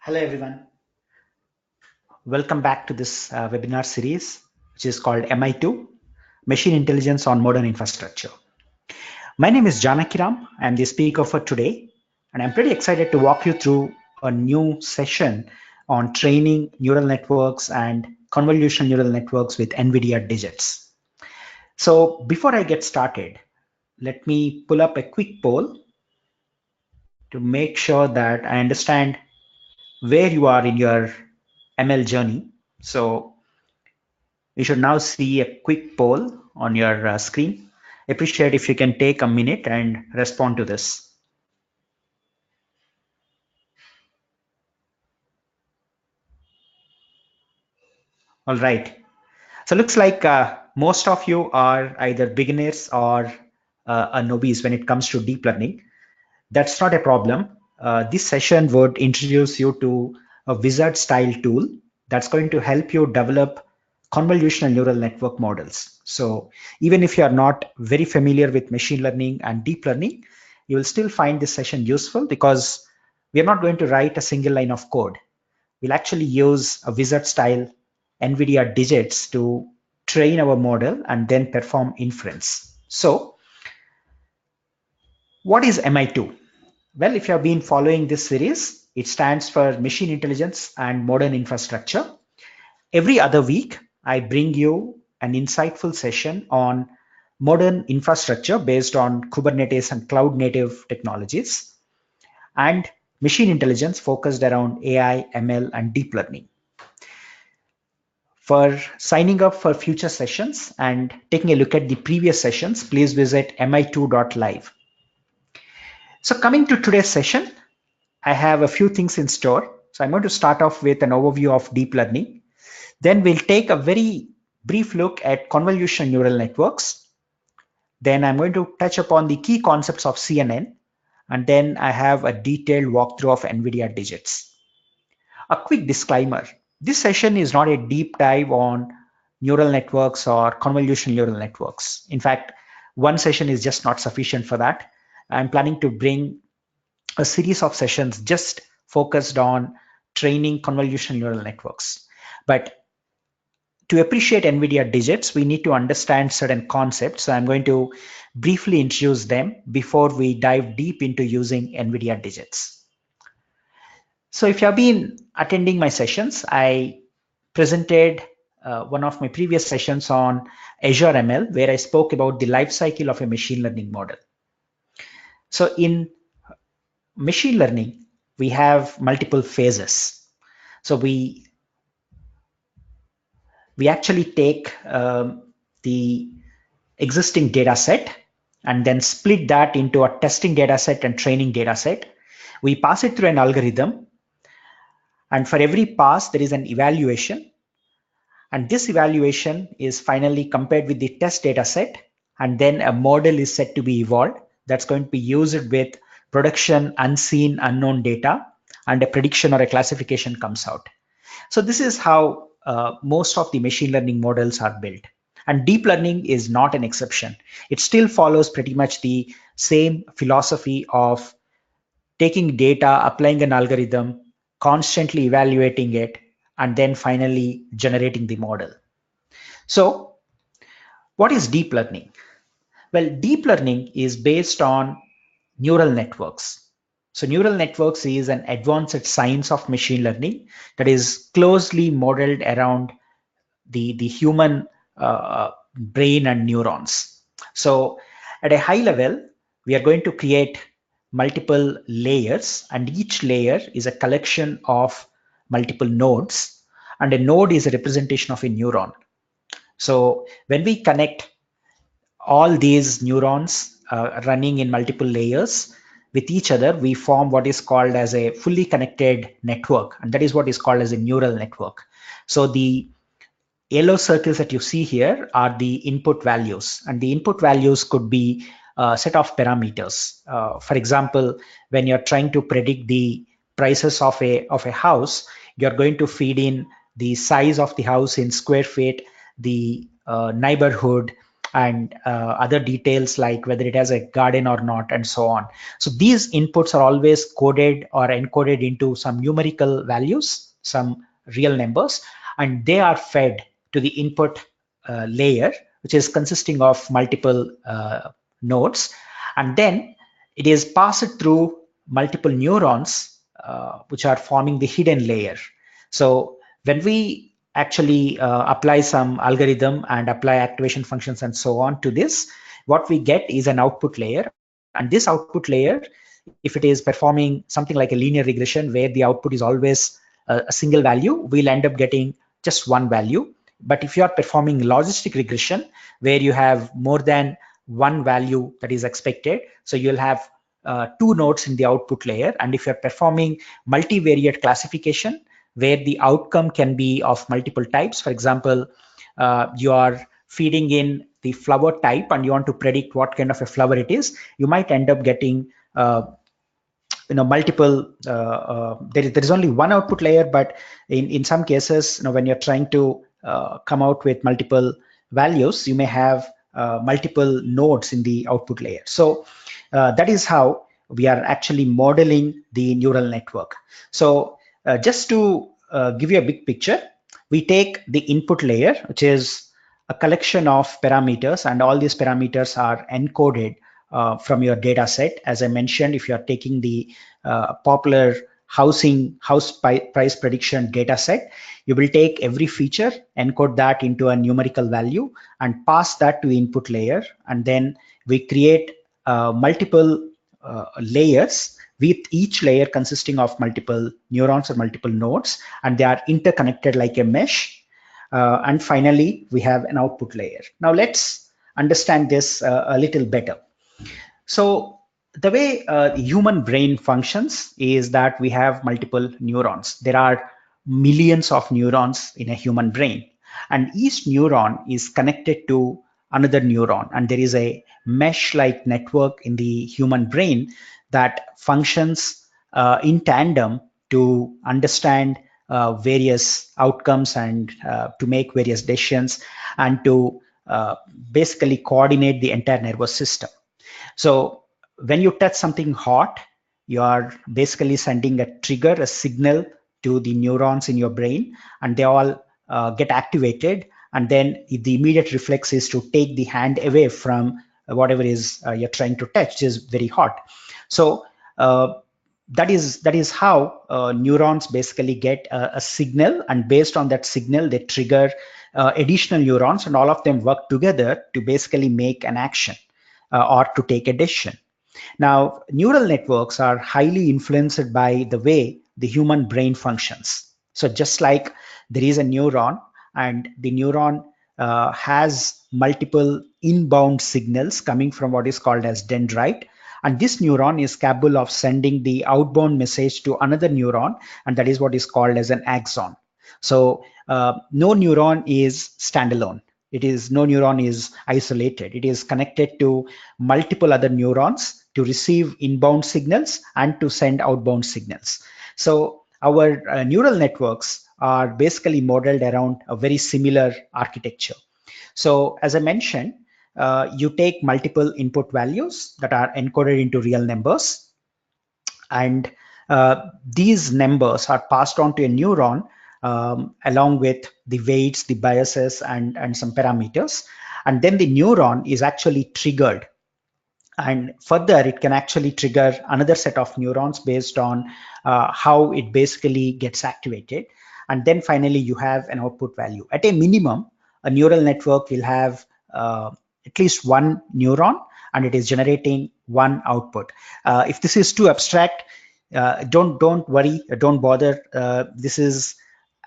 Hello everyone. Welcome back to this webinar series, which is called MI2, Machine Intelligence on Modern Infrastructure. My name is Janakiram. I'm the speaker for today, and I'm pretty excited to walk you through a new session on training neural networks and convolutional neural networks with NVIDIA Digits. So before I get started, let me pull up a quick poll to make sure that I understand where you are in your ML journey. So you should now see a quick poll on your screen. Appreciate if you can take a minute and respond to this. All right. So looks like most of you are either beginners or a novice when it comes to deep learning. That's not a problem. This session would introduce you to a wizard style tool that's going to help you develop convolutional neural network models. So even if you are not very familiar with machine learning and deep learning, you will still find this session useful because we are not going to write a single line of code. We'll actually use a wizard style NVIDIA digits to train our model and then perform inference. So what is MI2? Well, if you have been following this series, it stands for Machine Intelligence and Modern Infrastructure. Every other week, I bring you an insightful session on modern infrastructure based on Kubernetes and cloud native technologies, and machine intelligence focused around AI, ML, and deep learning. For signing up for future sessions and taking a look at the previous sessions, please visit mi2.live. So coming to today's session, I have a few things in store. So I'm going to start off with an overview of deep learning. Then we'll take a very brief look at convolutional neural networks. Then I'm going to touch upon the key concepts of CNN. And then I have a detailed walkthrough of NVIDIA digits. A quick disclaimer. This session is not a deep dive on neural networks or convolutional neural networks. In fact, one session is just not sufficient for that. I'm planning to bring a series of sessions just focused on training convolutional neural networks. But to appreciate NVIDIA digits, we need to understand certain concepts. So I'm going to briefly introduce them before we dive deep into using NVIDIA digits. So if you have been attending my sessions, I presented one of my previous sessions on Azure ML, where I spoke about the life cycle of a machine learning model. So in machine learning, we have multiple phases. So we actually take the existing data set and then split that into a testing data set and training data set. We pass it through an algorithm, and for every pass, there is an evaluation. And this evaluation is finally compared with the test data set, and then a model is set to be evolved that's going to be used with production unseen unknown data, and a prediction or a classification comes out. So this is how most of the machine learning models are built. And deep learning is not an exception. It still follows pretty much the same philosophy of taking data, applying an algorithm, constantly evaluating it, and then finally generating the model. So what is deep learning? Well, deep learning is based on neural networks. So neural networks is an advanced science of machine learning that is closely modeled around the human brain and neurons. So at a high level, we are going to create multiple layers, and each layer is a collection of multiple nodes, and a node is a representation of a neuron. So when we connect all these neurons running in multiple layers with each other, we form what is called as a fully connected network, and that is what is called as a neural network. So the yellow circles that you see here are the input values, and the input values could be a set of parameters. For example, when you're trying to predict the prices of a house, you're going to feed in the size of the house in square feet, the neighborhood, and other details like whether it has a garden or not, and so on. So these inputs are always coded or encoded into some numerical values, some real numbers, and they are fed to the input layer, which is consisting of multiple nodes, and then it is passed through multiple neurons, which are forming the hidden layer. So when we actually apply some algorithm and apply activation functions and so on to this, what we get is an output layer. And this output layer, if it is performing something like a linear regression where the output is always a single value, we'll end up getting just one value. But if you are performing logistic regression where you have more than one value that is expected, so you'll have two nodes in the output layer. And if you're performing multivariate classification where the outcome can be of multiple types, for example, you are feeding in the flower type and you want to predict what kind of a flower it is, you might end up getting multiple there is only one output layer, but in some cases, when you're trying to come out with multiple values, you may have multiple nodes in the output layer. So that is how we are actually modeling the neural network. So just to give you a big picture, we take the input layer, which is a collection of parameters, and all these parameters are encoded from your data set. As I mentioned, if you are taking the popular house price prediction data set, you will take every feature, encode that into a numerical value, and pass that to the input layer. And then we create multiple layers, with each layer consisting of multiple neurons or multiple nodes, and they are interconnected like a mesh. And finally, we have an output layer. Now let's understand this a little better. So the way the human brain functions is that we have multiple neurons. There are millions of neurons in a human brain, and each neuron is connected to another neuron, and there is a mesh-like network in the human brain that functions in tandem to understand various outcomes and to make various decisions and to basically coordinate the entire nervous system. So when you touch something hot, you are basically sending a trigger, a signal to the neurons in your brain, and they all get activated. And then the immediate reflex is to take the hand away from whatever is you're trying to touch, which is very hot. So that is how neurons basically get a signal, and based on that signal, they trigger additional neurons, and all of them work together to basically make an action or to take a decision. Now, neural networks are highly influenced by the way the human brain functions. So just like there is a neuron, and the neuron has multiple inbound signals coming from what is called as dendrite, and this neuron is capable of sending the outbound message to another neuron, and that is what is called as an axon. So no neuron is standalone. No neuron is isolated. It is connected to multiple other neurons to receive inbound signals and to send outbound signals. So our neural networks are basically modeled around a very similar architecture. So as I mentioned, you take multiple input values that are encoded into real numbers, and these numbers are passed on to a neuron along with the weights, the biases, and some parameters. And then the neuron is actually triggered. And further, it can actually trigger another set of neurons based on how it basically gets activated. And then finally, you have an output value. At a minimum, a neural network will have at least one neuron, and it is generating one output. If this is too abstract, don't worry, don't bother. This is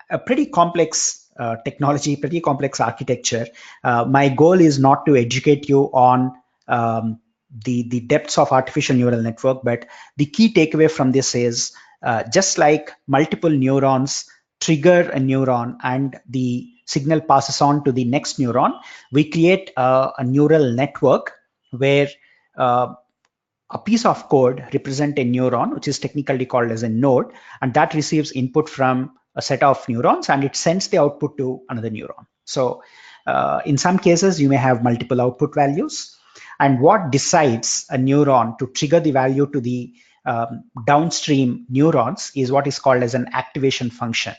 a pretty complex technology, pretty complex architecture. My goal is not to educate you on the depths of artificial neural network, but the key takeaway from this is just like multiple neurons trigger a neuron and the signal passes on to the next neuron, we create a neural network where a piece of code represents a neuron, which is technically called as a node, and that receives input from a set of neurons, and it sends the output to another neuron. So In some cases, you may have multiple output values. And what decides a neuron to trigger the value to the downstream neurons is what is called as an activation function.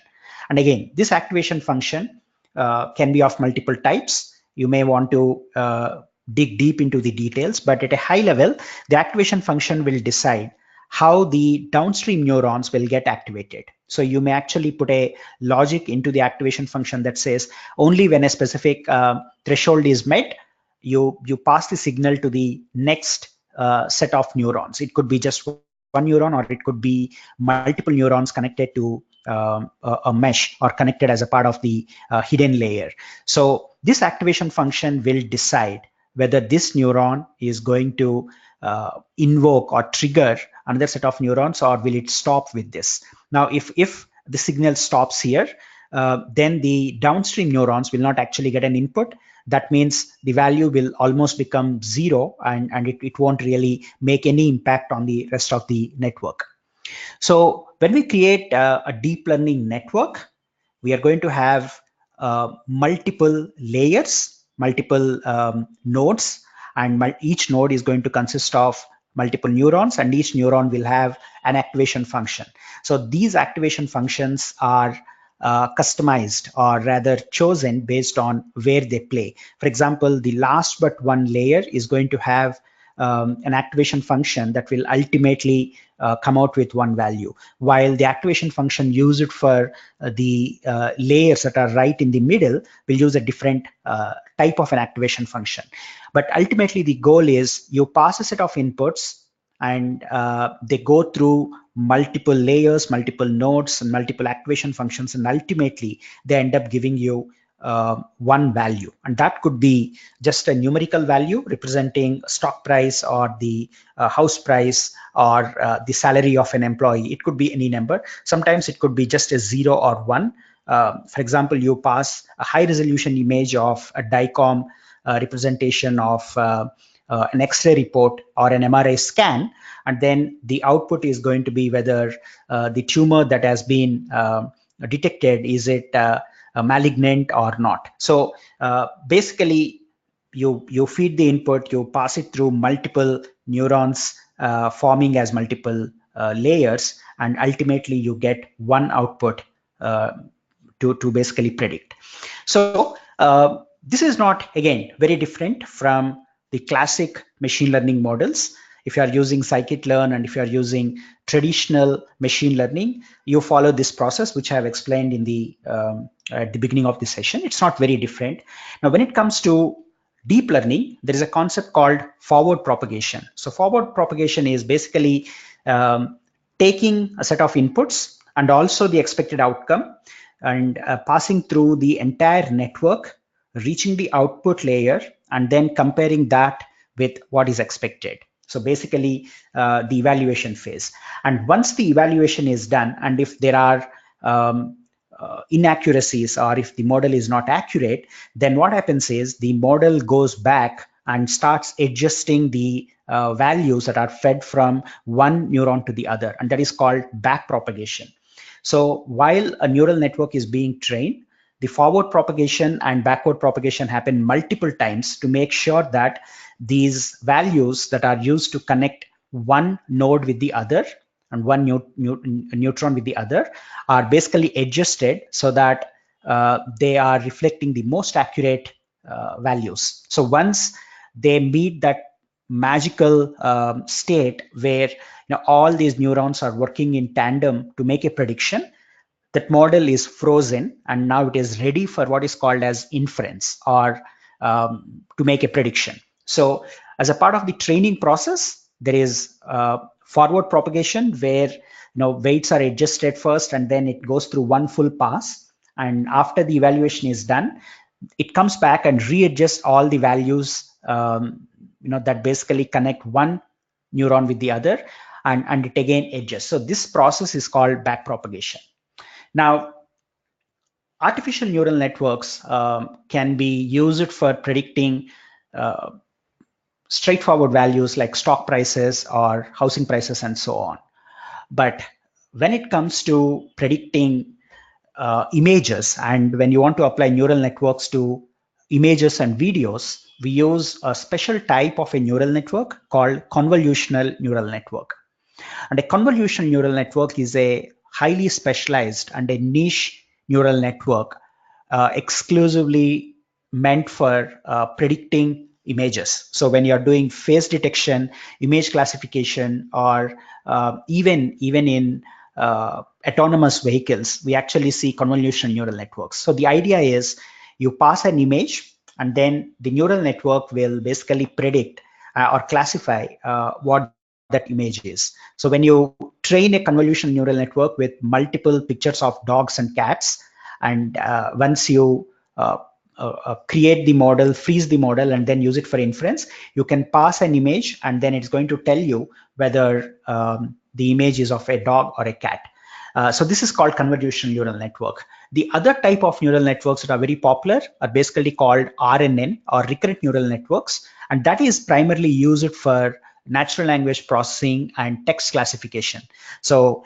And again, this activation function can be of multiple types. You may want to dig deep into the details, but at a high level, the activation function will decide how the downstream neurons will get activated. So you may actually put a logic into the activation function that says only when a specific threshold is met, you pass the signal to the next set of neurons. It could be just one neuron, or it could be multiple neurons connected to a mesh or connected as a part of the hidden layer. So this activation function will decide whether this neuron is going to invoke or trigger another set of neurons, or will it stop with this. Now, if the signal stops here, then the downstream neurons will not actually get an input. That means the value will almost become zero, and it won't really make any impact on the rest of the network. So when we create a deep learning network, we are going to have multiple layers, multiple nodes, and each node is going to consist of multiple neurons, and each neuron will have an activation function. So these activation functions are customized, or rather chosen based on where they play. For example, the last but one layer is going to have an activation function that will ultimately come out with one value, while the activation function used for the layers that are right in the middle will use a different type of an activation function. But ultimately, the goal is you pass a set of inputs, and they go through multiple layers, multiple nodes, and multiple activation functions, and ultimately they end up giving you one value. And that could be just a numerical value representing stock price, or the house price, or the salary of an employee. It could be any number. Sometimes it could be just a 0 or 1. For example, you pass a high resolution image of a DICOM representation of an X-ray report or an MRI scan, and then the output is going to be whether the tumor that has been detected, is it malignant or not. So basically, you feed the input, you pass it through multiple neurons forming as multiple layers, and ultimately you get one output to basically predict. So this is not, again, very different from the classic machine learning models. If you are using scikit-learn and if you are using traditional machine learning, you follow this process, which I have explained in the at the beginning of the session. It's not very different. Now, when it comes to deep learning, there is a concept called forward propagation. So forward propagation is basically taking a set of inputs and also the expected outcome, and passing through the entire network, reaching the output layer, and then comparing that with what is expected. So basically the evaluation phase. And once the evaluation is done, and if there are inaccuracies, or if the model is not accurate, then what happens is the model goes back and starts adjusting the values that are fed from one neuron to the other, and that is called back propagation. So while a neural network is being trained, the forward propagation and backward propagation happen multiple times to make sure that these values that are used to connect one node with the other and one neutron with the other are basically adjusted so that they are reflecting the most accurate values. So once they meet that magical state where all these neurons are working in tandem to make a prediction, that model is frozen, and now it is ready for what is called as inference, or to make a prediction. So as a part of the training process, there is forward propagation where weights are adjusted first, and then it goes through one full pass, and after the evaluation is done, it comes back and readjusts all the values that basically connect one neuron with the other, and it again adjusts. So this process is called back propagation. Now, artificial neural networks can be used for predicting straightforward values like stock prices or housing prices and so on. But when it comes to predicting images, and when you want to apply neural networks to images and videos, we use a special type of a neural network called convolutional neural network. And a convolutional neural network is a highly specialized and a niche neural network exclusively meant for predicting images. So when you're doing face detection, image classification, or even in autonomous vehicles, we actually see convolutional neural networks. So the idea is you pass an image and then the neural network will basically predict or classify what that image is. So when you train a convolutional neural network with multiple pictures of dogs and cats, and once you create the model, freeze the model, and then use it for inference, you can pass an image and then it's going to tell you whether the image is of a dog or a cat. So this is called convolutional neural network. The other type of neural networks that are very popular are basically called RNN, or recurrent neural networks, and that is primarily used for natural language processing and text classification. So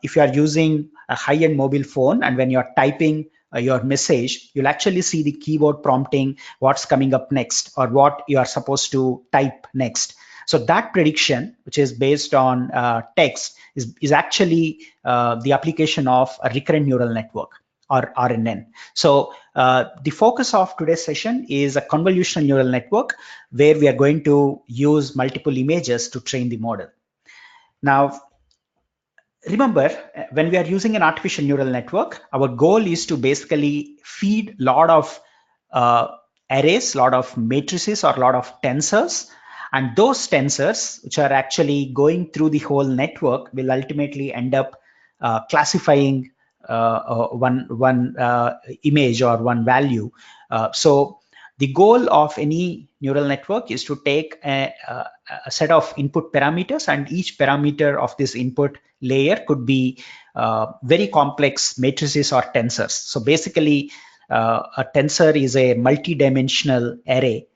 if you are using a high-end mobile phone and when you're typing your message, you'll actually see the keyboard prompting what's coming up next or what you are supposed to type next. So that prediction, which is based on text, is actually the application of a recurrent neural network, or RNN. So the focus of today's session is a convolutional neural network where we are going to use multiple images to train the model. Now, remember, when we are using an artificial neural network, our goal is to basically feed a lot of arrays, a lot of matrices, or a lot of tensors. And those tensors, which are actually going through the whole network, will ultimately end up classifying one image or one value. So the goal of any neural network is to take a set of input parameters, and each parameter of this input layer could be very complex matrices or tensors. So basically, a tensor is a multi-dimensional array,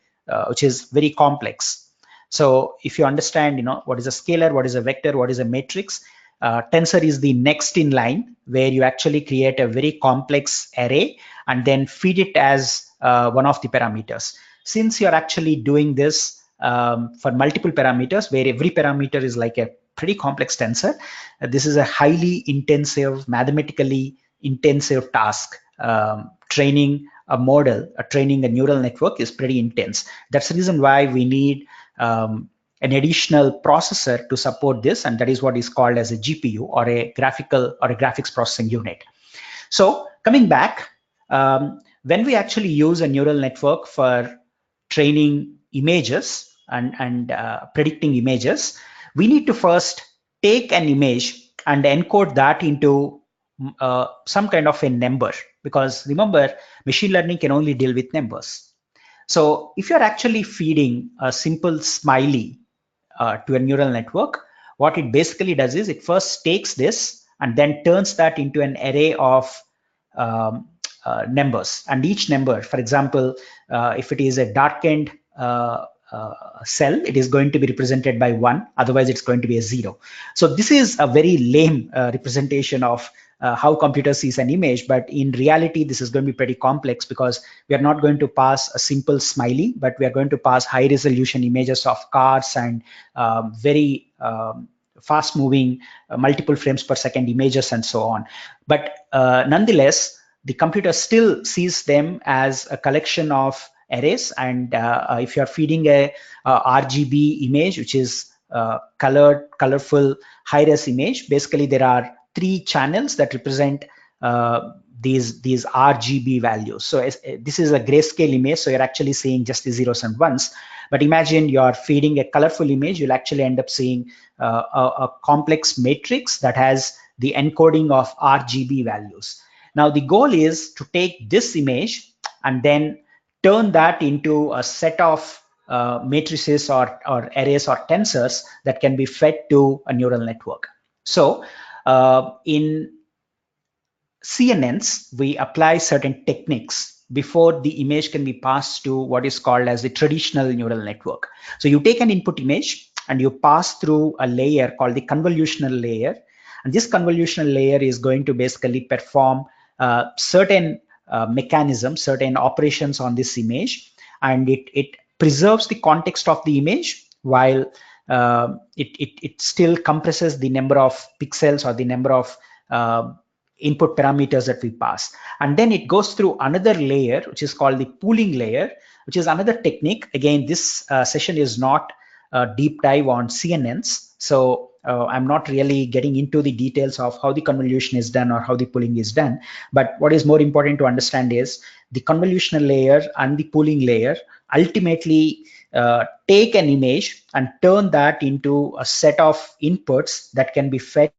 which is very complex. So if you understand, what is a scalar, what is a vector, what is a matrix, tensor is the next in line where you actually create a very complex array and then feed it as one of the parameters. Since you're actually doing this for multiple parameters, where every parameter is like a pretty complex tensor, this is a highly intensive, mathematically intensive task. Training a model, training a neural network is pretty intense. That's the reason why we need an additional processor to support this, and that is what is called as a GPU, or a graphics processing unit. So coming back, when we actually use a neural network for training images and predicting images, we need to first take an image and encode that into some kind of a number, because remember, machine learning can only deal with numbers. So if you're actually feeding a simple smiley to a neural network, what it basically does is it first takes this and then turns that into an array of numbers. And each number, for example, if it is a darkened cell, it is going to be represented by 1, otherwise it's going to be a 0. So this is a very lame representation of how computer sees an image, but in reality this is going to be pretty complex, because we are not going to pass a simple smiley, but we are going to pass high resolution images of cars and very fast moving multiple frames per second images and so on. But nonetheless, the computer still sees them as a collection of arrays, and if you are feeding a RGB image, which is colorful high-res image, basically there are 3 channels that represent these RGB values. So this is a grayscale image, so you're actually seeing just the zeros and ones. But imagine you're feeding a colorful image, you'll actually end up seeing a complex matrix that has the encoding of RGB values. Now the goal is to take this image and then turn that into a set of matrices or arrays or tensors that can be fed to a neural network. So in CNNs, we apply certain techniques before the image can be passed to what is called as the traditional neural network. So you take an input image and you pass through a layer called the convolutional layer. And this convolutional layer is going to basically perform certain mechanisms, certain operations on this image, and it preserves the context of the image while it still compresses the number of pixels or the number of input parameters that we pass. And then it goes through another layer, which is called the pooling layer, which is another technique. Again, this session is not a deep dive on CNNs. So I'm not really getting into the details of how the convolution is done or how the pooling is done. But what is more important to understand is the convolutional layer and the pooling layer ultimately take an image and turn that into a set of inputs that can be fed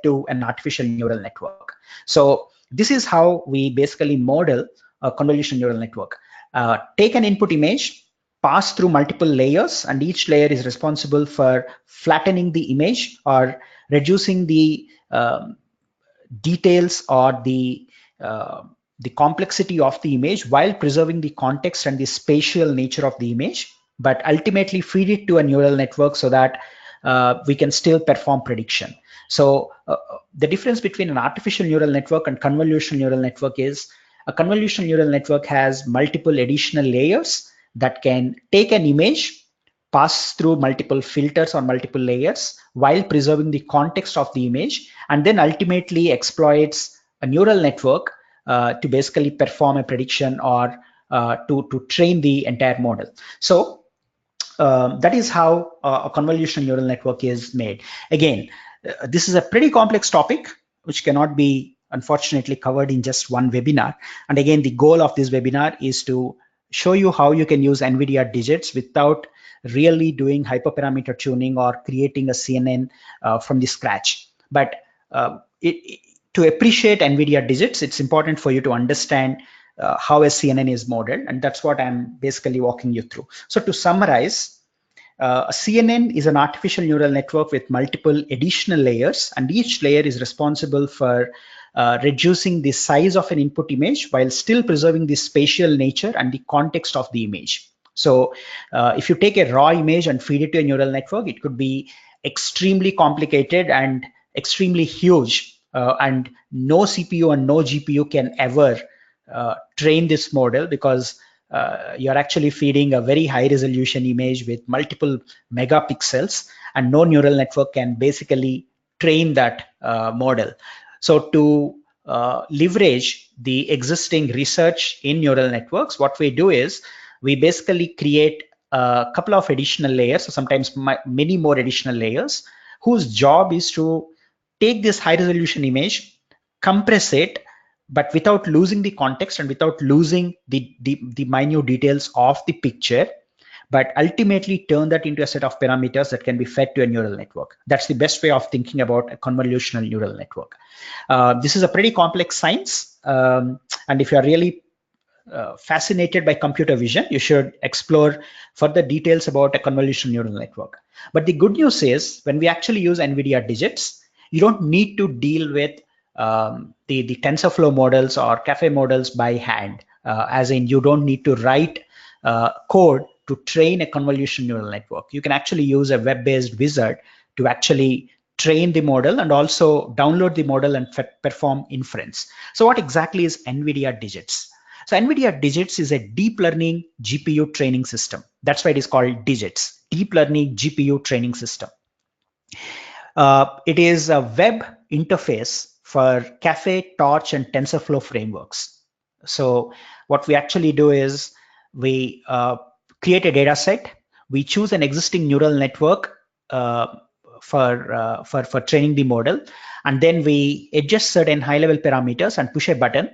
to an artificial neural network. So this is how we basically model a convolutional neural network. Take an input image, pass through multiple layers, and each layer is responsible for flattening the image or reducing the details or the complexity of the image while preserving the context and the spatial nature of the image, but ultimately feed it to a neural network so that we can still perform prediction. So the difference between an artificial neural network and convolutional neural network is a convolutional neural network has multiple additional layers that can take an image, pass through multiple filters or multiple layers while preserving the context of the image, and then ultimately exploits a neural network to basically perform a prediction or to train the entire model. So that is how a convolutional neural network is made. Again, this is a pretty complex topic which cannot be unfortunately covered in just one webinar. And again, the goal of this webinar is to show you how you can use NVIDIA digits without really doing hyperparameter tuning or creating a CNN from the scratch. But to appreciate NVIDIA digits, it's important for you to understand how a CNN is modeled, and that's what I'm basically walking you through. So to summarize, a CNN is an artificial neural network with multiple additional layers, and each layer is responsible for reducing the size of an input image while still preserving the spatial nature and the context of the image. So if you take a raw image and feed it to a neural network, it could be extremely complicated and extremely huge, and no CPU and no GPU can ever train this model, because you're actually feeding a very high resolution image with multiple megapixels, and no neural network can basically train that model. So to leverage the existing research in neural networks, what we do is we basically create a couple of additional layers, so sometimes many more additional layers, whose job is to take this high resolution image, compress it, but without losing the context and without losing the minute details of the picture, but ultimately turn that into a set of parameters that can be fed to a neural network. That's the best way of thinking about a convolutional neural network. This is a pretty complex science, and if you are really fascinated by computer vision, you should explore further details about a convolutional neural network. But the good news is, when we actually use NVIDIA digits, you don't need to deal with the TensorFlow models or Caffe models by hand, as in you don't need to write code to train a convolutional neural network. You can actually use a web-based wizard to actually train the model and also download the model and perform inference. So what exactly is NVIDIA digits? So NVIDIA digits is a deep learning GPU training system. That's why it is called digits, deep learning GPU training system. It is a web interface for Caffe, Torch, and TensorFlow frameworks. So what we actually do is we create a data set. We choose an existing neural network for training the model, and then we adjust certain high-level parameters and push a button.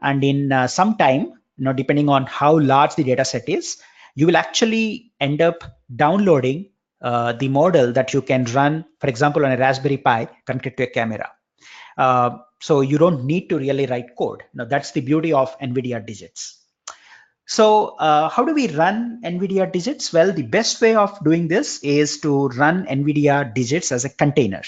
And in some time, depending on how large the data set is, you will actually end up downloading the model that you can run, for example, on a Raspberry Pi connected to a camera. So you don't need to really write code. Now, that's the beauty of NVIDIA digits. So how do we run NVIDIA digits? Well, the best way of doing this is to run NVIDIA digits as a container.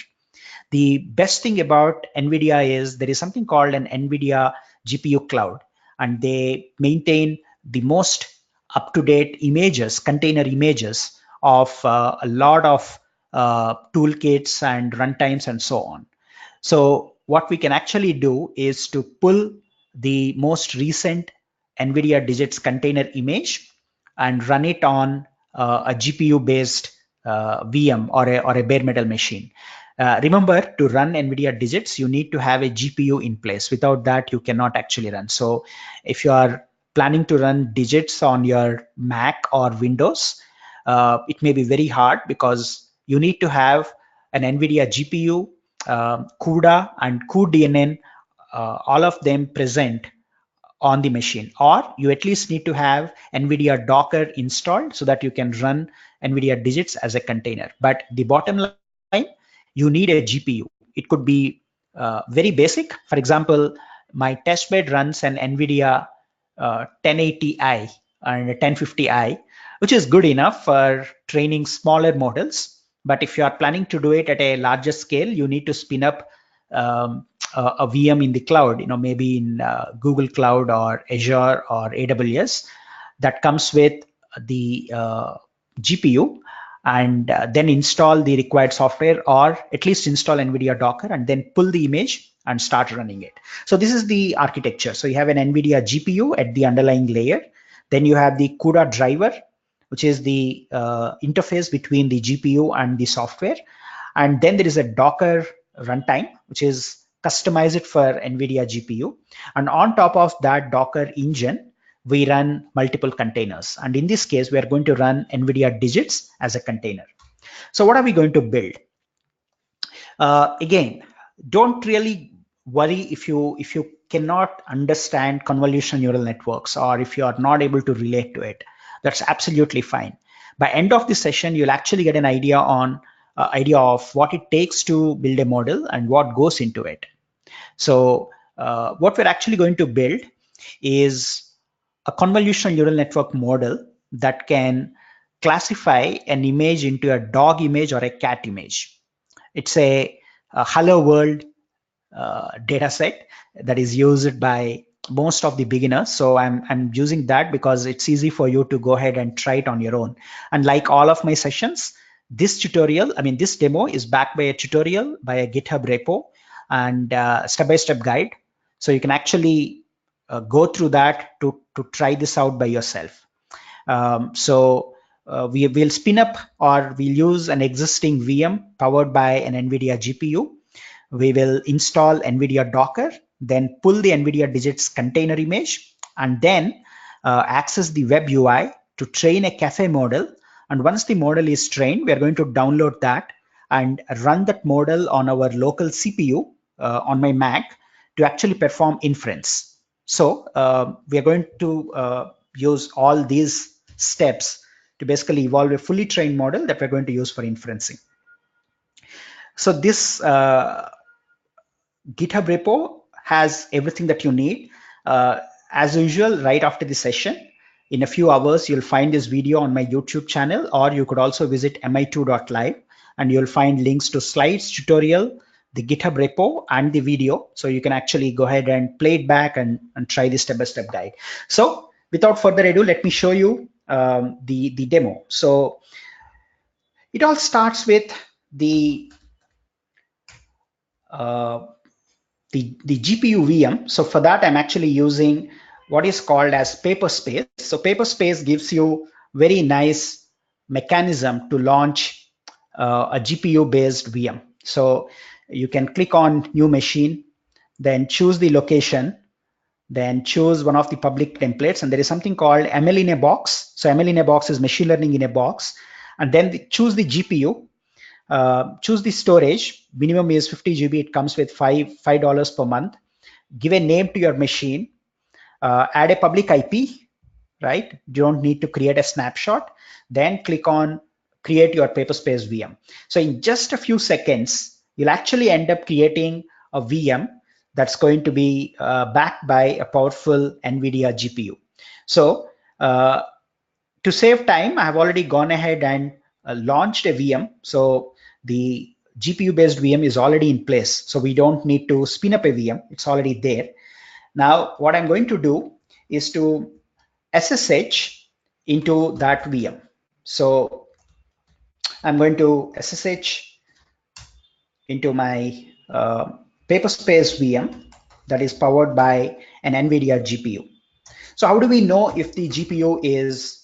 The best thing about NVIDIA is there is something called an NVIDIA GPU cloud, and they maintain the most up-to-date images, container images of a lot of toolkits and runtimes and so on. So what we can actually do is to pull the most recent NVIDIA Digits container image and run it on a GPU-based VM or a bare metal machine. Remember, to run NVIDIA Digits, you need to have a GPU in place. Without that, you cannot actually run. So if you are planning to run Digits on your Mac or Windows, it may be very hard because you need to have an NVIDIA GPU, CUDA, and cuDNN, all of them present on the machine, or you at least need to have NVIDIA Docker installed so that you can run NVIDIA Digits as a container. But the bottom line, you need a GPU. It could be very basic. For example, my testbed runs an NVIDIA 1080i and 1050i, which is good enough for training smaller models. But if you are planning to do it at a larger scale, you need to spin up a VM in the cloud, maybe in Google Cloud or Azure or AWS, that comes with the GPU, and then install the required software, or at least install NVIDIA Docker and then pull the image and start running it. So this is the architecture. So you have an NVIDIA GPU at the underlying layer. Then you have the CUDA driver, which is the interface between the GPU and the software. And then there is a Docker runtime, which is customized for NVIDIA GPU. And on top of that Docker engine, we run multiple containers. And in this case, we are going to run NVIDIA Digits as a container. So what are we going to build? Again, don't really worry if you cannot understand convolutional neural networks, or if you are not able to relate to it. That's absolutely fine. By end of the session, you'll actually get an idea of what it takes to build a model and what goes into it. So what we're actually going to build is a convolutional neural network model that can classify an image into a dog image or a cat image. It's a hello world data set that is used by most of the beginners. So I'm using that because it's easy for you to go ahead and try it on your own. And like all of my sessions, this demo is backed by a tutorial, by a GitHub repo, and step-by-step guide. So you can actually go through that to try this out by yourself. We will spin up, or we'll use an existing VM powered by an NVIDIA GPU. We will install NVIDIA Docker, then pull the NVIDIA Digits container image, and then access the web UI to train a Caffe model. And once the model is trained, we are going to download that and run that model on our local CPU on my Mac to actually perform inference. So we are going to use all these steps to basically evolve a fully trained model that we're going to use for inferencing. So this GitHub repo has everything that you need. As usual, right after the session, in a few hours, you'll find this video on my YouTube channel, or you could also visit mi2.live, and you'll find links to slides, tutorial, the GitHub repo, and the video. So you can actually go ahead and play it back and try the step-by-step guide. So without further ado, let me show you the demo. So it all starts with the GPU VM. So for that, I'm actually using what is called as Paperspace. So Paperspace gives you very nice mechanism to launch a GPU-based VM. So you can click on New Machine, then choose the location, then choose one of the public templates, and there is something called ML in a box. So ML in a box is machine learning in a box, and then choose the GPU. Choose the storage. Minimum is 50 GB. It comes with $5 per month. Give a name to your machine. Add a public IP, right? You don't need to create a snapshot. Then click on create your Paperspace VM. So in just a few seconds, you'll actually end up creating a VM that's going to be backed by a powerful NVIDIA GPU. So to save time, I have already gone ahead and launched a VM. So the GPU-based VM is already in place. So we don't need to spin up a VM. It's already there. Now, what I'm going to do is to SSH into that VM. So I'm going to SSH into my Paperspace VM. that is powered by an NVIDIA GPU. So how do we know if the GPU is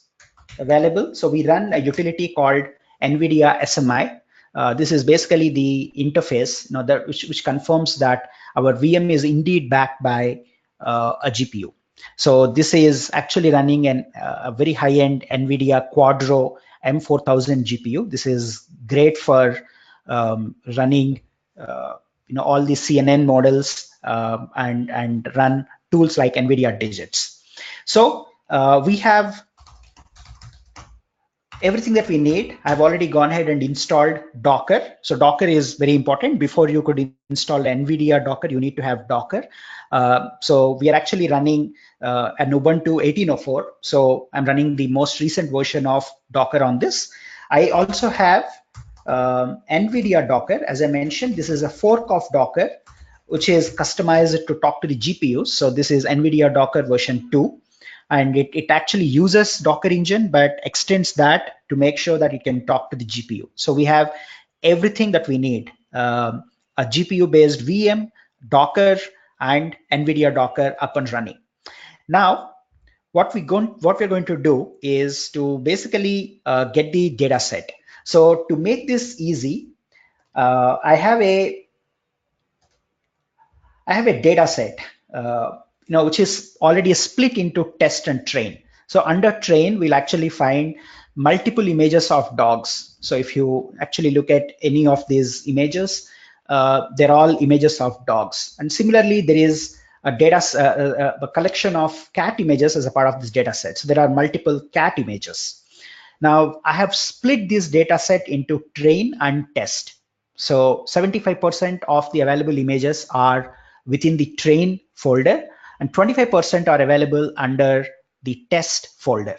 available? So we run a utility called NVIDIA SMI. This is basically the interface, which confirms that our VM is indeed backed by a GPU. So this is actually running a very high-end NVIDIA Quadro M4000 GPU. This is great for running all the CNN models and run tools like NVIDIA Digits. So we have everything that we need. I've already gone ahead and installed Docker. So Docker is very important. Before you could install NVIDIA Docker, you need to have Docker. So we are actually running an Ubuntu 18.04. So I'm running the most recent version of Docker on this. I also have NVIDIA Docker. As I mentioned, this is a fork of Docker, which is customized to talk to the GPUs. So this is NVIDIA Docker version 2. And it actually uses Docker engine, but extends that to make sure that it can talk to the GPU. So we have everything that we need, a GPU-based VM, Docker, and NVIDIA Docker up and running. Now, what we're going to do is to basically get the data set. So to make this easy, I have a data set, which is already split into test and train. So under train, we'll actually find multiple images of dogs. So if you actually look at any of these images, they're all images of dogs. And similarly, there is a collection of cat images as a part of this data set. So there are multiple cat images. Now, I have split this data set into train and test. So 75% of the available images are within the train folder, and 25% are available under the test folder.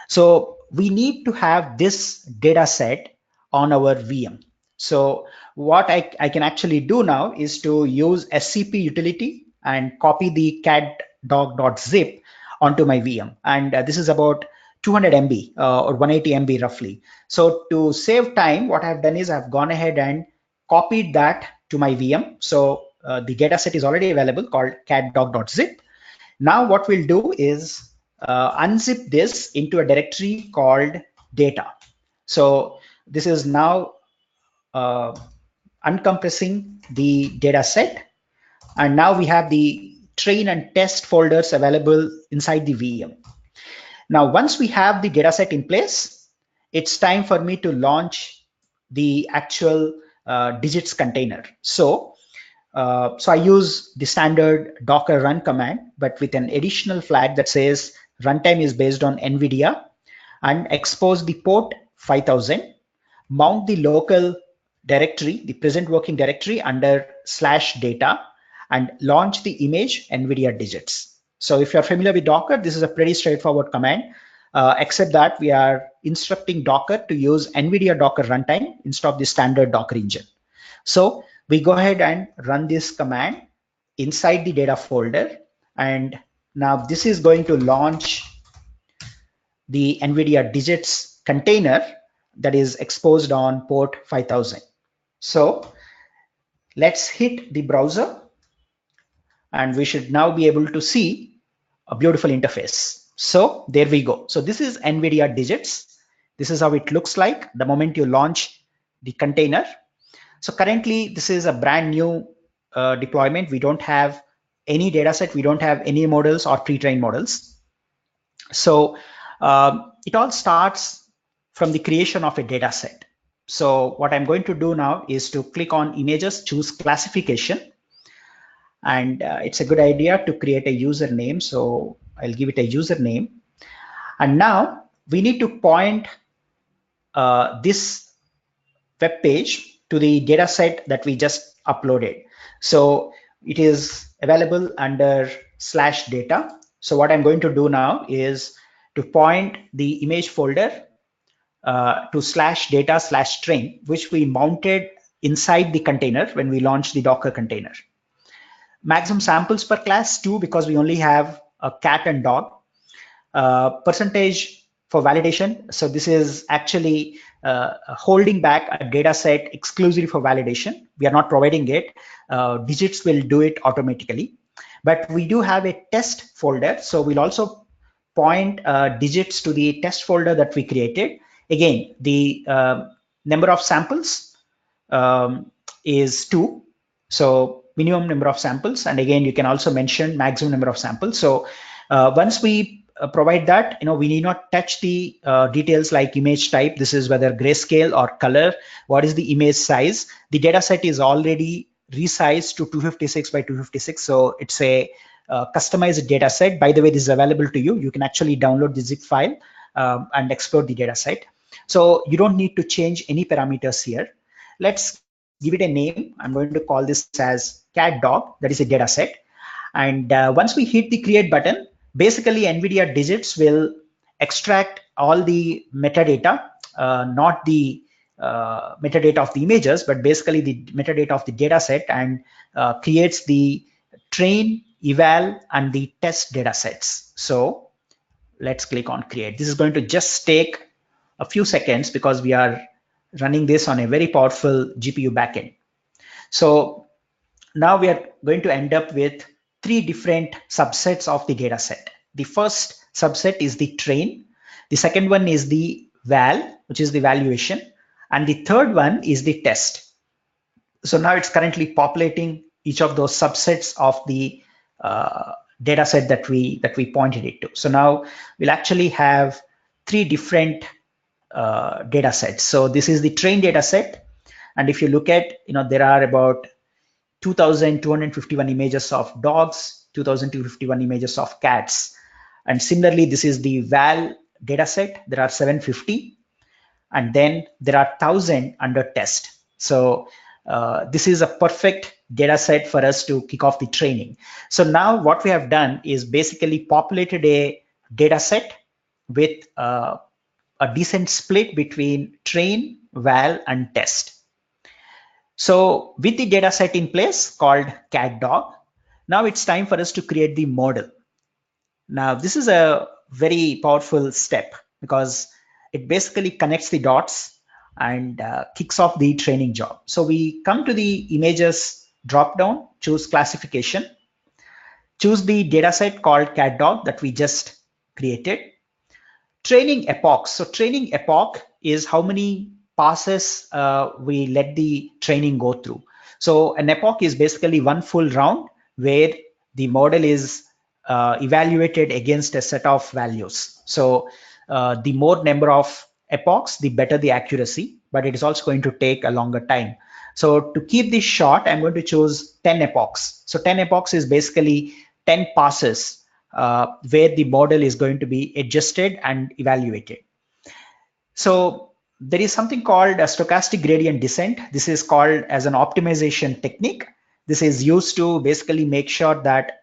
So we need to have this data set on our VM. So what I can actually do now is to use SCP utility and copy the cat.dog.zip onto my VM. And this is about 200 MB or 180 MB roughly. So to save time, what I've done is I've gone ahead and copied that to my VM. So the data set is already available called cat.dog.zip. Now what we'll do is unzip this into a directory called data. So this is now uncompressing the data set. And now we have the train and test folders available inside the VM. Now, once we have the data set in place, it's time for me to launch the actual digits container. So I use the standard Docker run command, but with an additional flag that says runtime is based on NVIDIA, and expose the port 5000, mount the local directory, the present working directory under /data, and launch the image NVIDIA digits. So if you're familiar with Docker, this is a pretty straightforward command, except that we are instructing Docker to use NVIDIA Docker runtime instead of the standard Docker engine. So we go ahead and run this command inside the data folder. And now this is going to launch the NVIDIA digits container that is exposed on port 5000. So let's hit the browser, and we should now be able to see a beautiful interface. So there we go. So this is NVIDIA digits. This is how it looks like the moment you launch the container. So currently, this is a brand new deployment. We don't have any data set. We don't have any models or pre-trained models. So it all starts from the creation of a data set. So what I'm going to do now is to click on images, choose classification. And it's a good idea to create a username. So I'll give it a username. And now we need to point this web page to the data set that we just uploaded. So it is available under /data. So what I'm going to do now is to point the image folder to /data/train, which we mounted inside the container when we launched the Docker container. Maximum samples per class 2, because we only have a cat and dog. Percentage for validation. So this is actually holding back a data set exclusively for validation. We are not providing it. Digits will do it automatically. But we do have a test folder, so we'll also point digits to the test folder that we created. Again, the number of samples is 2, so minimum number of samples, and again you can also mention maximum number of samples. So once we provide that, we need not touch the details like image type. This is whether grayscale or color. What is the image size? The data set is already resized to 256 by 256, so it's a customized data set. By the way, this is available to you. You can actually download the zip file and explore the data set. So you don't need to change any parameters here. Let's give it a name. I'm going to call this as cat dog. That is a data set. And once we hit the create button, basically NVIDIA Digits will extract all the metadata, not the metadata of the images, but basically the metadata of the data set, and creates the train, eval, and the test data sets. So let's click on create. This is going to just take a few seconds because we are running this on a very powerful GPU backend. So now we are going to end up with 3 different subsets of the data set. The first subset is the train. The second one is the val, which is the valuation. And the third one is the test. So now it's currently populating each of those subsets of the data set that we pointed it to. So now we'll actually have 3 different data sets. So this is the train data set. And if you look at, there are about 2,251 images of dogs, 2,251 images of cats. And similarly, this is the val data set. There are 750. And then there are 1,000 under test. So this is a perfect data set for us to kick off the training. So now what we have done is basically populated a data set with a decent split between train, val, and test. So with the data set in place called cat dog, now it's time for us to create the model. Now this is a very powerful step because it basically connects the dots and kicks off the training job. So we come to the images dropdown, choose classification, choose the data set called cat dog that we just created. Training epochs. So training epoch is how many passes we let the training go through. So an epoch is basically one full round where the model is evaluated against a set of values. So the more number of epochs, the better the accuracy, but it is also going to take a longer time. So to keep this short, I'm going to choose 10 epochs. So 10 epochs is basically 10 passes where the model is going to be adjusted and evaluated. So there is something called a stochastic gradient descent. This is called as an optimization technique. This is used to basically make sure that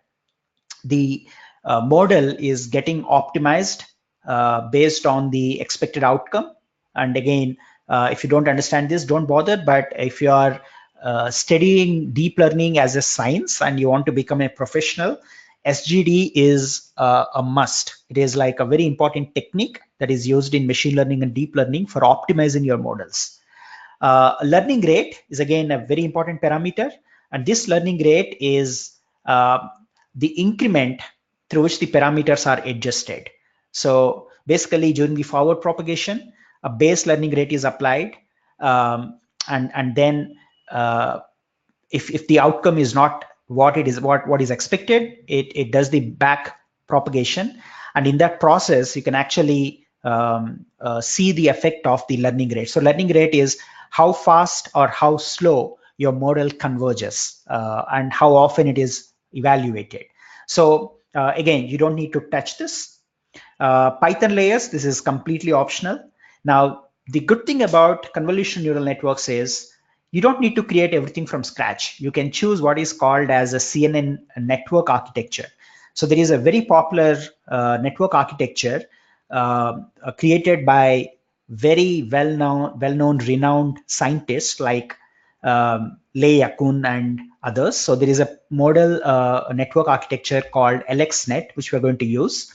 the model is getting optimized based on the expected outcome. And again, if you don't understand this, don't bother. But if you are studying deep learning as a science and you want to become a professional, SGD is a must. It is like a very important technique that is used in machine learning and deep learning for optimizing your models. Learning rate is again a very important parameter, and this learning rate is the increment through which the parameters are adjusted. So basically during the forward propagation, a base learning rate is applied, and then if the outcome is not what is expected, it does the back propagation, and in that process you can actually see the effect of the learning rate. So learning rate is how fast or how slow your model converges and how often it is evaluated. So again, you don't need to touch this. Python layers, this is completely optional. Now the good thing about convolutional neural networks is you don't need to create everything from scratch. You can choose what is called as a CNN network architecture. So there is a very popular network architecture created by very well-known, renowned scientists like Lei Yakun and others. So there is a model network architecture called LXNet, which we're going to use.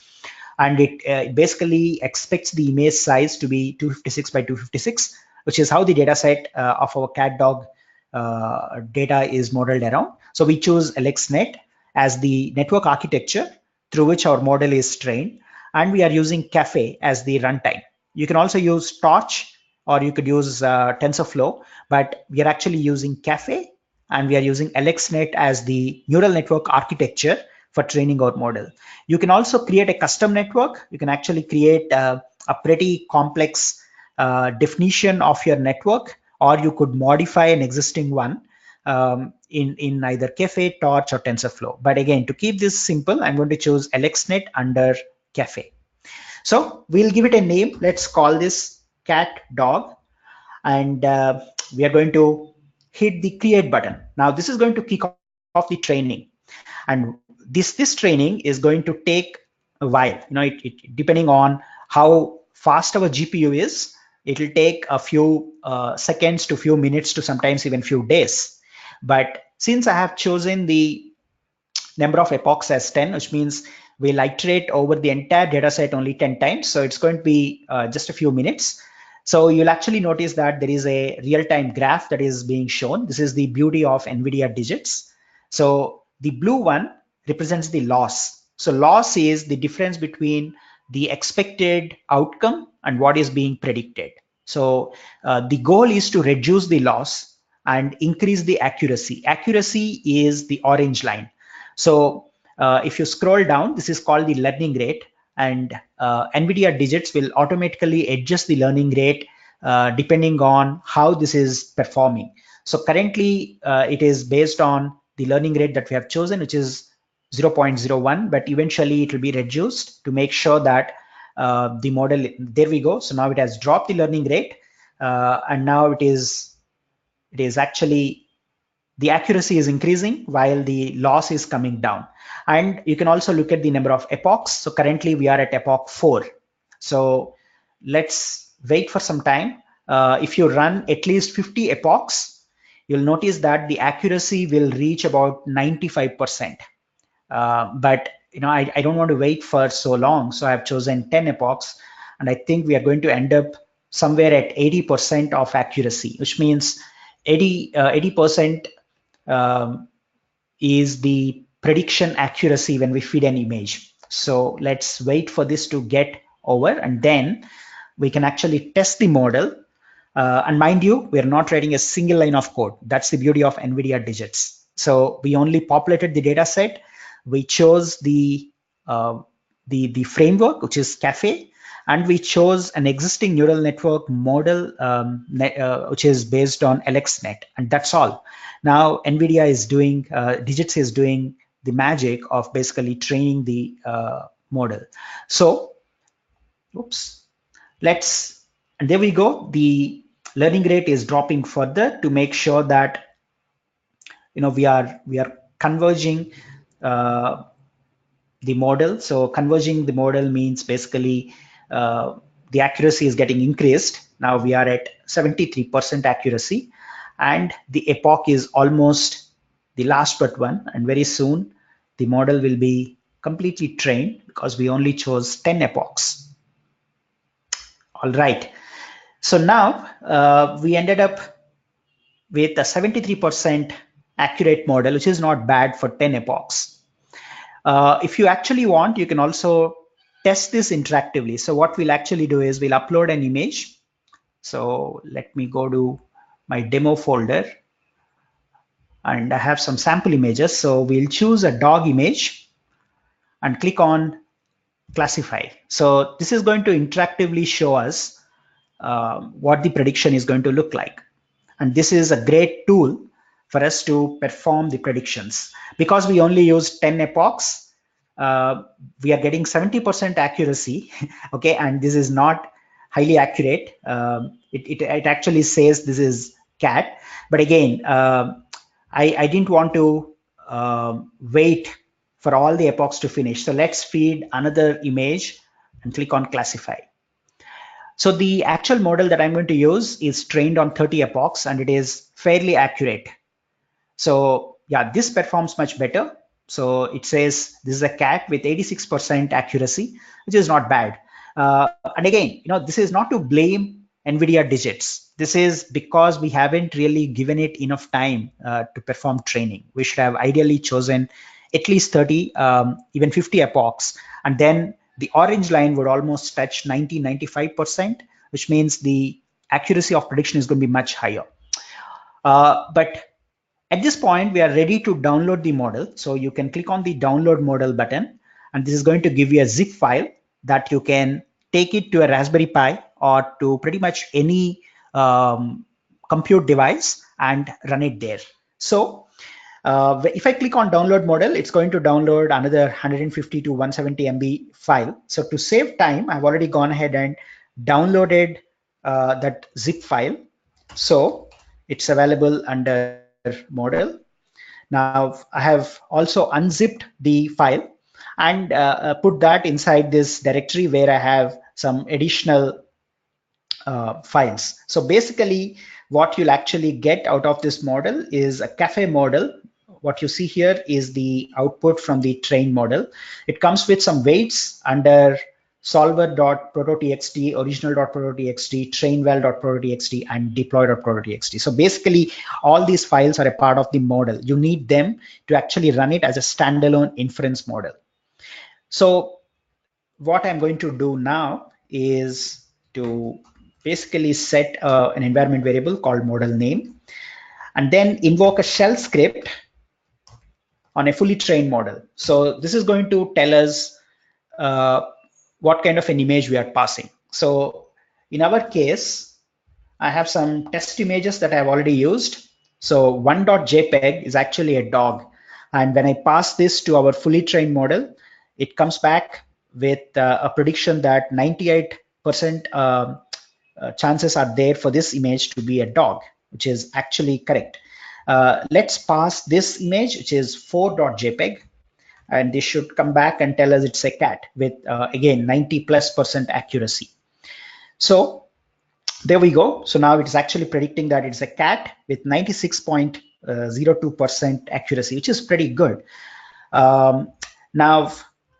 And it basically expects the image size to be 256 by 256, which is how the data set of our cat dog data is modeled around. So we choose LXNet. as the network architecture through which our model is trained, and we are using Caffe as the runtime. You can also use Torch, or you could use TensorFlow, but we are actually using Caffe, and we are using AlexNet as the neural network architecture for training our model. You can also create a custom network. You can actually create a pretty complex definition of your network, or you could modify an existing one in either Caffe, Torch, or TensorFlow. But again, to keep this simple, I'm going to choose AlexNet under Caffe. So we'll give it a name. Let's call this cat dog, and we are going to hit the create button. Now this is going to kick off the training, and this training is going to take a while. Depending on how fast our GPU is, it will take a few seconds to few minutes to sometimes even few days. But since I have chosen the number of epochs as 10, which means we'll iterate over the entire data set only 10 times. So it's going to be just a few minutes. So you'll actually notice that there is a real-time graph that is being shown. This is the beauty of NVIDIA digits. So the blue one represents the loss. So loss is the difference between the expected outcome and what is being predicted. So the goal is to reduce the loss and increase the accuracy. Accuracy is the orange line. So if you scroll down, this is called the learning rate, and NVIDIA digits will automatically adjust the learning rate depending on how this is performing. So currently it is based on the learning rate that we have chosen, which is 0.01, but eventually it will be reduced to make sure that the model, there we go. So now it has dropped the learning rate, and now it is actually, the accuracy is increasing while the loss is coming down. And you can also look at the number of epochs. So currently we are at epoch 4. So let's wait for some time. If you run at least 50 epochs, you'll notice that the accuracy will reach about 95%. But I don't want to wait for so long. So I've chosen 10 epochs, and I think we are going to end up somewhere at 80% of accuracy, which means 80% is the prediction accuracy when we feed an image. So let's wait for this to get over, and then we can actually test the model. And mind you, we're not writing a single line of code. That's the beauty of NVIDIA digits. So we only populated the data set. We chose the framework, which is Caffe, and we chose an existing neural network model, which is based on AlexNet, and that's all. Now NVIDIA is doing, digits is doing the magic of basically training the model. So, oops, and there we go. The learning rate is dropping further to make sure that we are converging the model. So converging the model means basically the accuracy is getting increased. Now we are at 73% accuracy, and the epoch is almost the last but one, and very soon the model will be completely trained because we only chose 10 epochs. All right. So now we ended up with a 73% accurate model, which is not bad for 10 epochs. If you actually want, you can also test this interactively. So what we'll actually do is we'll upload an image. So let me go to my demo folder, and I have some sample images. So we'll choose a dog image and click on classify. So this is going to interactively show us what the prediction is going to look like. And this is a great tool for us to perform the predictions. Because we only use 10 epochs, we are getting 70% accuracy, okay, and this is not highly accurate. It actually says this is cat, but again, I didn't want to wait for all the epochs to finish. So let's feed another image and click on classify. So the actual model that I'm going to use is trained on 30 epochs, and it is fairly accurate. So yeah, this performs much better. So it says this is a cat with 86% accuracy, which is not bad. And again, this is not to blame NVIDIA digits. This is because we haven't really given it enough time to perform training. We should have ideally chosen at least 30, even 50 epochs. And then the orange line would almost touch 90-95%, which means the accuracy of prediction is going to be much higher. But at this point, we are ready to download the model. So you can click on the download model button, and this is going to give you a zip file that you can take it to a Raspberry Pi or to pretty much any compute device and run it there. So if I click on download model, it's going to download another 150 to 170 MB file. So to save time, I've already gone ahead and downloaded that zip file. So it's available under model. Now I have also unzipped the file and put that inside this directory where I have some additional files. So basically what you'll actually get out of this model is a Caffe model. What you see here is the output from the train model. It comes with some weights under solver.proto.txt, original.proto.txt, trainval.proto.txt, and deploy.proto.txt. So basically, all these files are a part of the model. You need them to actually run it as a standalone inference model. So what I'm going to do now is to basically set an environment variable called model name, and then invoke a shell script on a fully trained model. So this is going to tell us what kind of an image we are passing. So in our case, I have some test images that I've already used. So 1.jpg is actually a dog. And when I pass this to our fully trained model, it comes back with a prediction that 98% chances are there for this image to be a dog, which is actually correct. Let's pass this image, which is 4.jpg, and this should come back and tell us it's a cat with, again, 90+% accuracy. So there we go. So now it's actually predicting that it's a cat with 96.02% accuracy, which is pretty good. Now,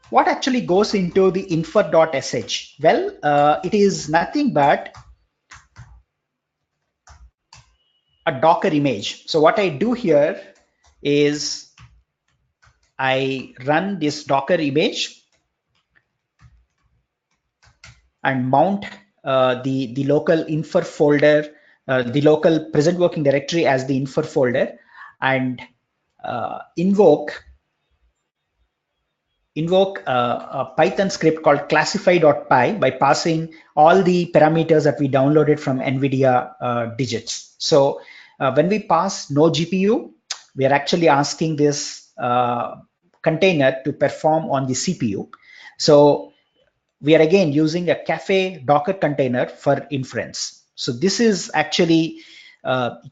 what actually goes into the infer.sh? Well, it is nothing but a Docker image. So what I do here is I run this Docker image and mount the local infer folder, the local present working directory as the infer folder, and invoke a Python script called classify.py by passing all the parameters that we downloaded from NVIDIA digits. So when we pass no GPU, we are actually asking this container to perform on the CPU. So we are again using a Caffe Docker container for inference. So this is actually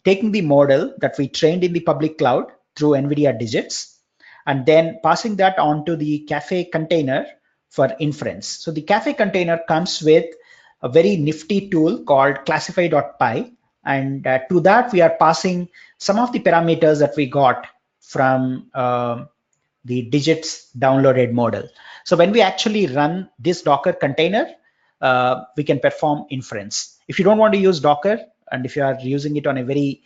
taking the model that we trained in the public cloud through NVIDIA digits and then passing that onto the Caffe container for inference. So the Caffe container comes with a very nifty tool called classify.py, and to that we are passing some of the parameters that we got from the digits downloaded model. So when we actually run this Docker container, we can perform inference. If you don't want to use Docker, and if you are using it on a very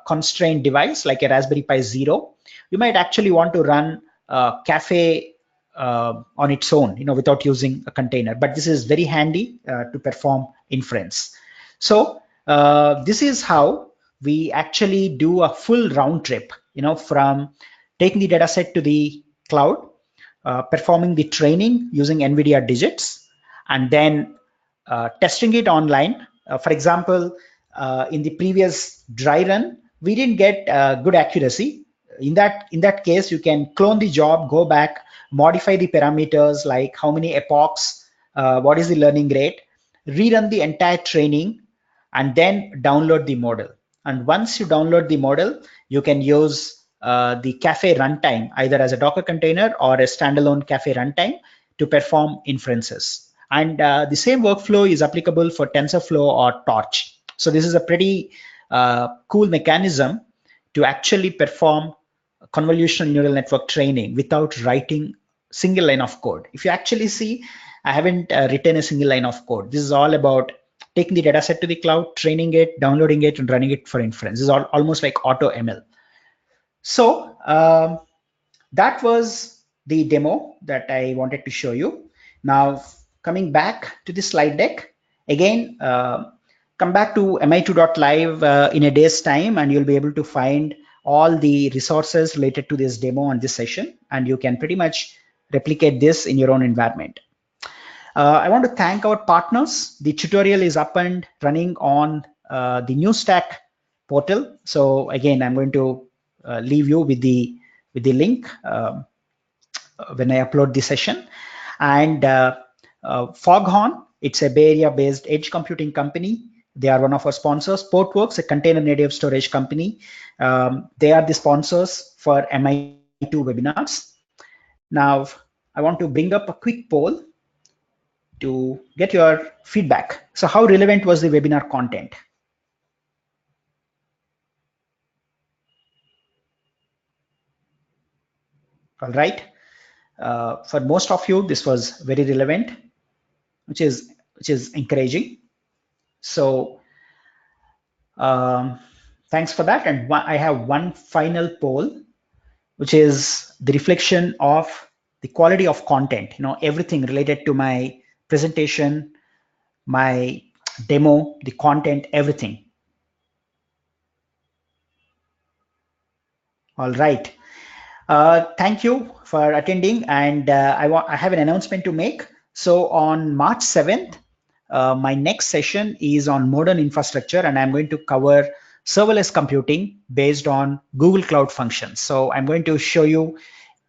constrained device like a Raspberry Pi Zero, you might actually want to run Caffe on its own, without using a container. But this is very handy to perform inference. So this is how we actually do a full round trip, from taking the data set to the cloud, performing the training using NVIDIA digits, and then testing it online. For example, in the previous dry run, we didn't get good accuracy. In that case, you can clone the job, go back, modify the parameters like how many epochs, what is the learning rate, rerun the entire training, and then download the model. And once you download the model, you can use the Caffe runtime either as a Docker container or a standalone Caffe runtime to perform inferences. And the same workflow is applicable for TensorFlow or Torch. So this is a pretty cool mechanism to actually perform convolutional neural network training without writing single line of code. If you actually see, I haven't written a single line of code. This is all about taking the data set to the cloud, training it, downloading it, and running it for inference. This is almost like auto ML. So that was the demo that I wanted to show you. Now, coming back to the slide deck, again, come back to mi2.live in a day's time, and you'll be able to find all the resources related to this demo and this session, and you can pretty much replicate this in your own environment. I want to thank our partners. The tutorial is up and running on the new stack portal. So again, I'm going to leave you with the link when I upload the session. And Foghorn, it's a Bay Area based edge computing company. They are one of our sponsors. Portworx, a container native storage company. They are the sponsors for MI2 webinars. Now, I want to bring up a quick poll to get your feedback. So how relevant was the webinar content? All right. For most of you, this was very relevant, which is encouraging. So thanks for that. And I have one final poll, which is the reflection of the quality of content, everything related to my presentation, my demo, the content, everything. All right. Thank you for attending, and I have an announcement to make. So on March 7th, my next session is on modern infrastructure, and I'm going to cover serverless computing based on Google Cloud Functions. So I'm going to show you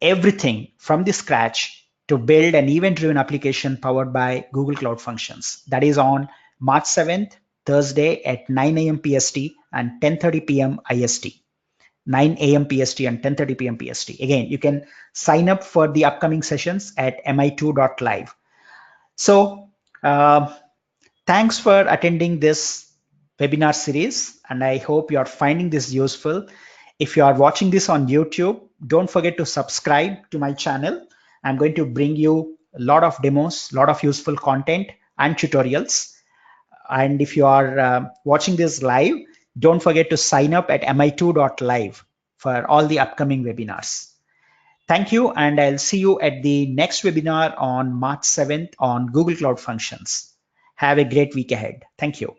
everything from the scratch to build an event-driven application powered by Google Cloud Functions. That is on March 7th, Thursday at 9 a.m. PST and 10:30 p.m. IST. 9 a.m. PST and 10:30 p.m. PST. Again, you can sign up for the upcoming sessions at mi2.live. So thanks for attending this webinar series, and I hope you are finding this useful. If you are watching this on YouTube, don't forget to subscribe to my channel. I'm going to bring you a lot of demos, a lot of useful content and tutorials. And if you are watching this live, don't forget to sign up at mi2.live for all the upcoming webinars. Thank you, and I'll see you at the next webinar on March 7th on Google Cloud Functions. Have a great week ahead. Thank you.